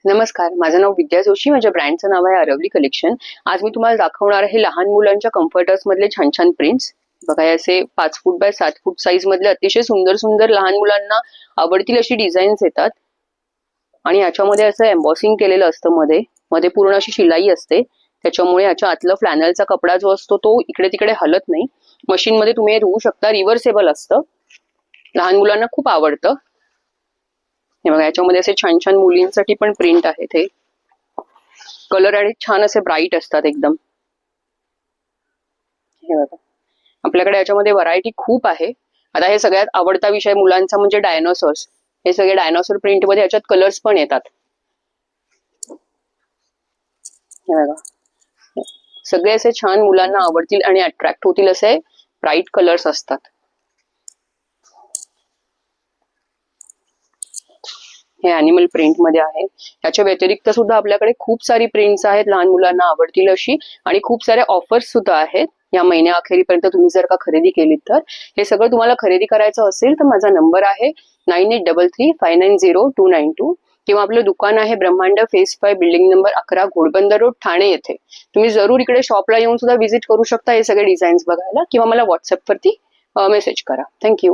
नमस्कार, माझं नाव विद्या जोशी. माझ्या ब्रँडचं नाव आहे अरवली कलेक्शन. आज मी तुम्हाला दाखवणार आहे लहान मुलांच्या कम्फर्टर्स मधले छान छान प्रिंट्स. बघा, हे असे 5 फूट बाय 7 फूट साईज मधले अतिशय सुंदर सुंदर लहान मुलांना आवडतील अशी डिझाईन्स येतात. आणि याच्यामध्ये असं एम्बॉसिंग केलेलं असतं, मध्ये मध्ये पूर्ण अशी शिलाई असते. त्याच्यामुळे याच्या आतलं फ्लॅनलचा कपडा जो असतो तो इकडे तिकडे हलत नाही. मशीन मध्ये तुम्ही हे धुवू शकता. रिव्हर्सेबल असतं, लहान मुलांना खूप आवडतं. हे बघा, याच्यामध्ये असे छान छान मुलींसाठी पण प्रिंट आहेत. हे कलर आणि छान असे ब्राईट असतात एकदम. हे बघा, आपल्याकडे याच्यामध्ये व्हरायटी खूप आहे. आता हे सगळ्यात आवडता विषय मुलांचा म्हणजे डायनोसॉर्स. हे सगळे डायनोसॉर प्रिंट मध्ये याच्यात कलर्स पण येतात. हे बघा, सगळे असे छान मुलांना आवडतील आणि अट्रॅक्ट होतील असे ब्राईट कलर्स असतात. हे अॅनिमल प्रिंट मध्ये आहे. याच्या व्यतिरिक्त सुद्धा आपल्याकडे खूप सारी प्रिंट्स आहेत लहान मुलांना आवडतील अशी, आणि खूप साऱ्या ऑफर्स सुद्धा आहेत. या महिन्या अखेरीपर्यंत तुम्ही जर का खरेदी केली तर हे सगळं तुम्हाला खरेदी करायचं असेल तर माझा नंबर आहे 9833590292, किंवा आपलं दुकान आहे ब्रह्मांड phase 5 building number 11 Ghodbunder road Thane येथे. तुम्ही जरूर इकडे शॉपला येऊन सुद्धा व्हिजिट करू शकता हे सगळे डिझाईन्स बघायला, किंवा मला व्हॉट्सअप वरती मेसेज करा. थँक्यू.